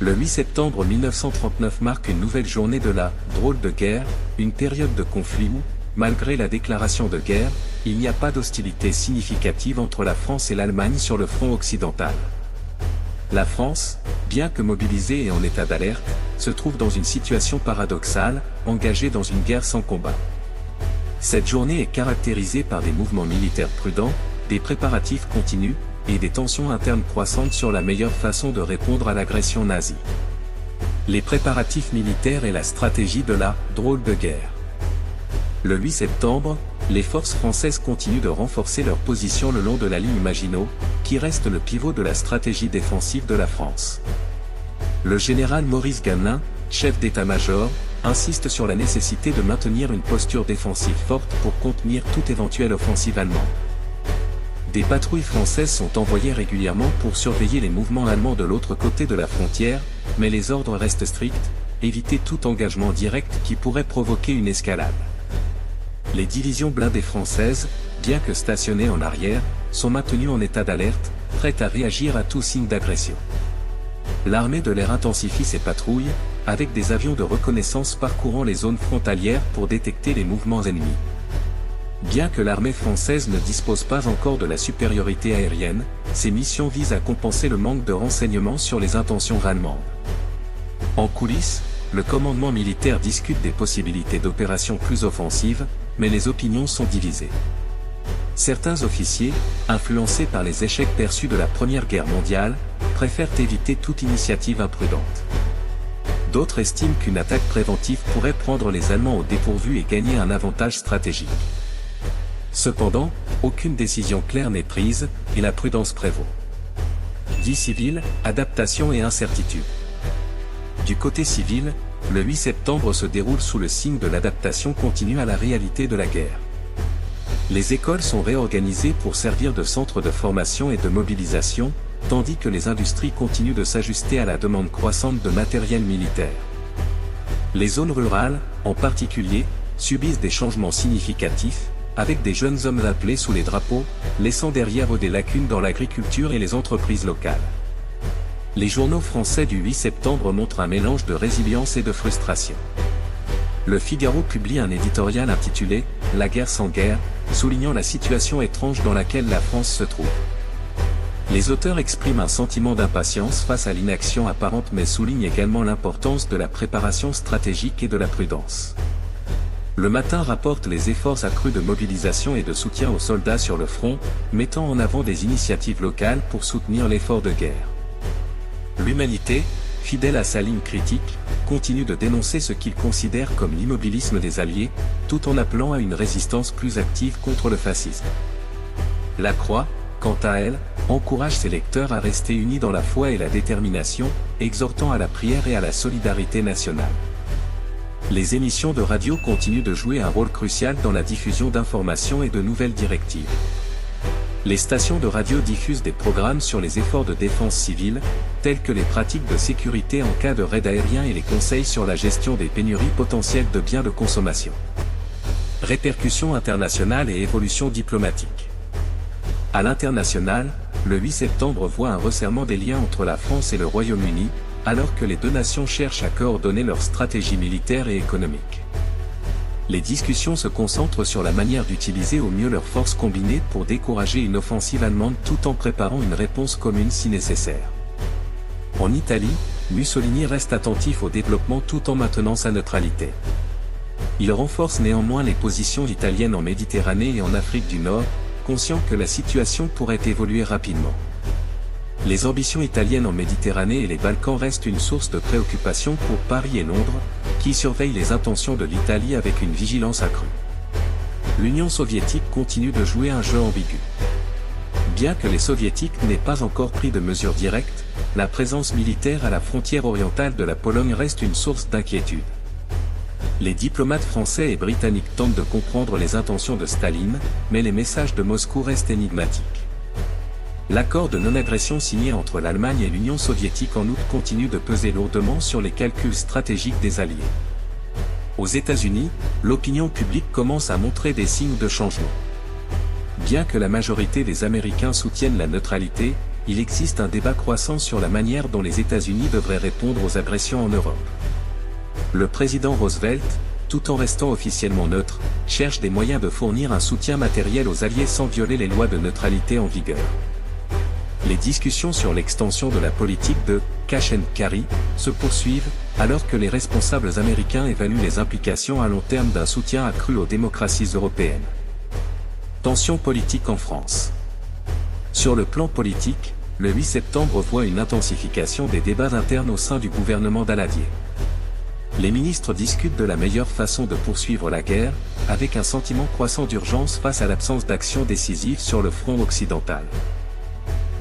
Le 8 septembre 1939 marque une nouvelle journée de la « drôle de guerre », une période de conflit où, malgré la déclaration de guerre, il n'y a pas d'hostilité significative entre la France et l'Allemagne sur le front occidental. La France, bien que mobilisée et en état d'alerte, se trouve dans une situation paradoxale, engagée dans une guerre sans combat. Cette journée est caractérisée par des mouvements militaires prudents, des préparatifs continus, et des tensions internes croissantes sur la meilleure façon de répondre à l'agression nazie. Les préparatifs militaires et la stratégie de la « drôle de guerre ». Le 8 septembre, les forces françaises continuent de renforcer leur position le long de la ligne Maginot, qui reste le pivot de la stratégie défensive de la France. Le général Maurice Gamelin, chef d'état-major, insiste sur la nécessité de maintenir une posture défensive forte pour contenir toute éventuelle offensive allemande. Des patrouilles françaises sont envoyées régulièrement pour surveiller les mouvements allemands de l'autre côté de la frontière, mais les ordres restent stricts, éviter tout engagement direct qui pourrait provoquer une escalade. Les divisions blindées françaises, bien que stationnées en arrière, sont maintenues en état d'alerte, prêtes à réagir à tout signe d'agression. L'armée de l'air intensifie ses patrouilles, avec des avions de reconnaissance parcourant les zones frontalières pour détecter les mouvements ennemis. Bien que l'armée française ne dispose pas encore de la supériorité aérienne, ses missions visent à compenser le manque de renseignements sur les intentions allemandes. En coulisses, le commandement militaire discute des possibilités d'opérations plus offensives, mais les opinions sont divisées. Certains officiers, influencés par les échecs perçus de la Première Guerre mondiale, préfèrent éviter toute initiative imprudente. D'autres estiment qu'une attaque préventive pourrait prendre les Allemands au dépourvu et gagner un avantage stratégique. Cependant, aucune décision claire n'est prise, et la prudence prévaut. Vie civile, adaptation et incertitude. Du côté civil, le 8 septembre se déroule sous le signe de l'adaptation continue à la réalité de la guerre. Les écoles sont réorganisées pour servir de centres de formation et de mobilisation, tandis que les industries continuent de s'ajuster à la demande croissante de matériel militaire. Les zones rurales, en particulier, subissent des changements significatifs, avec des jeunes hommes appelés sous les drapeaux, laissant derrière eux des lacunes dans l'agriculture et les entreprises locales. Les journaux français du 8 septembre montrent un mélange de résilience et de frustration. Le Figaro publie un éditorial intitulé « La guerre sans guerre », soulignant la situation étrange dans laquelle la France se trouve. Les auteurs expriment un sentiment d'impatience face à l'inaction apparente mais soulignent également l'importance de la préparation stratégique et de la prudence. Le Matin rapporte les efforts accrus de mobilisation et de soutien aux soldats sur le front, mettant en avant des initiatives locales pour soutenir l'effort de guerre. L'Humanité, fidèle à sa ligne critique, continue de dénoncer ce qu'il considère comme l'immobilisme des Alliés, tout en appelant à une résistance plus active contre le fascisme. La Croix, quant à elle, encourage ses lecteurs à rester unis dans la foi et la détermination, exhortant à la prière et à la solidarité nationale. Les émissions de radio continuent de jouer un rôle crucial dans la diffusion d'informations et de nouvelles directives. Les stations de radio diffusent des programmes sur les efforts de défense civile, tels que les pratiques de sécurité en cas de raid aérien et les conseils sur la gestion des pénuries potentielles de biens de consommation. Répercussions internationales et évolutions diplomatiques. À l'international, le 8 septembre voit un resserrement des liens entre la France et le Royaume-Uni, alors que les deux nations cherchent à coordonner leur stratégie militaire et économique. Les discussions se concentrent sur la manière d'utiliser au mieux leurs forces combinées pour décourager une offensive allemande tout en préparant une réponse commune si nécessaire. En Italie, Mussolini reste attentif au développement tout en maintenant sa neutralité. Il renforce néanmoins les positions italiennes en Méditerranée et en Afrique du Nord, conscient que la situation pourrait évoluer rapidement. Les ambitions italiennes en Méditerranée et les Balkans restent une source de préoccupation pour Paris et Londres, qui surveillent les intentions de l'Italie avec une vigilance accrue. L'Union soviétique continue de jouer un jeu ambigu. Bien que les soviétiques n'aient pas encore pris de mesures directes, la présence militaire à la frontière orientale de la Pologne reste une source d'inquiétude. Les diplomates français et britanniques tentent de comprendre les intentions de Staline, mais les messages de Moscou restent énigmatiques. L'accord de non-agression signé entre l'Allemagne et l'Union soviétique en août continue de peser lourdement sur les calculs stratégiques des Alliés. Aux États-Unis, l'opinion publique commence à montrer des signes de changement. Bien que la majorité des Américains soutiennent la neutralité, il existe un débat croissant sur la manière dont les États-Unis devraient répondre aux agressions en Europe. Le président Roosevelt, tout en restant officiellement neutre, cherche des moyens de fournir un soutien matériel aux Alliés sans violer les lois de neutralité en vigueur. Les discussions sur l'extension de la politique de « cash and carry » se poursuivent, alors que les responsables américains évaluent les implications à long terme d'un soutien accru aux démocraties européennes. Tensions politiques en France. Sur le plan politique, le 8 septembre voit une intensification des débats internes au sein du gouvernement Daladier. Les ministres discutent de la meilleure façon de poursuivre la guerre, avec un sentiment croissant d'urgence face à l'absence d'action décisive sur le front occidental.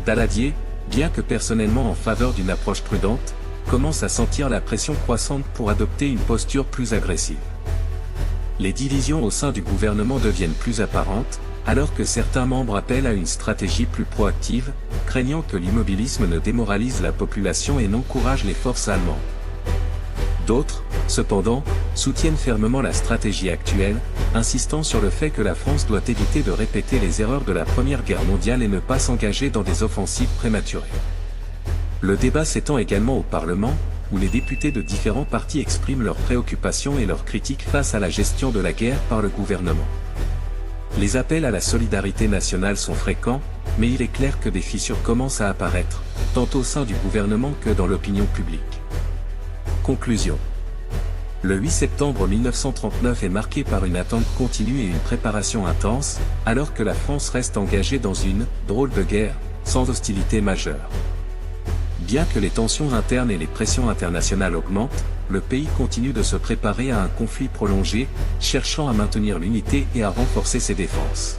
Daladier, bien que personnellement en faveur d'une approche prudente, commence à sentir la pression croissante pour adopter une posture plus agressive. Les divisions au sein du gouvernement deviennent plus apparentes, alors que certains membres appellent à une stratégie plus proactive, craignant que l'immobilisme ne démoralise la population et n'encourage les forces allemandes. D'autres, cependant, soutiennent fermement la stratégie actuelle, insistant sur le fait que la France doit éviter de répéter les erreurs de la Première Guerre mondiale et ne pas s'engager dans des offensives prématurées. Le débat s'étend également au Parlement, où les députés de différents partis expriment leurs préoccupations et leurs critiques face à la gestion de la guerre par le gouvernement. Les appels à la solidarité nationale sont fréquents, mais il est clair que des fissures commencent à apparaître, tant au sein du gouvernement que dans l'opinion publique. Conclusion. Le 8 septembre 1939 est marqué par une attente continue et une préparation intense, alors que la France reste engagée dans une « drôle de guerre » sans hostilité majeure. Bien que les tensions internes et les pressions internationales augmentent, le pays continue de se préparer à un conflit prolongé, cherchant à maintenir l'unité et à renforcer ses défenses.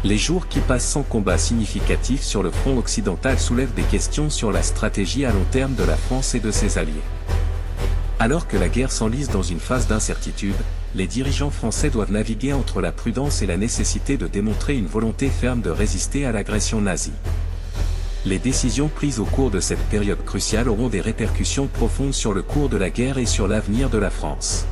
Les jours qui passent sans combat significatif sur le front occidental soulèvent des questions sur la stratégie à long terme de la France et de ses alliés. Alors que la guerre s'enlise dans une phase d'incertitude, les dirigeants français doivent naviguer entre la prudence et la nécessité de démontrer une volonté ferme de résister à l'agression nazie. Les décisions prises au cours de cette période cruciale auront des répercussions profondes sur le cours de la guerre et sur l'avenir de la France.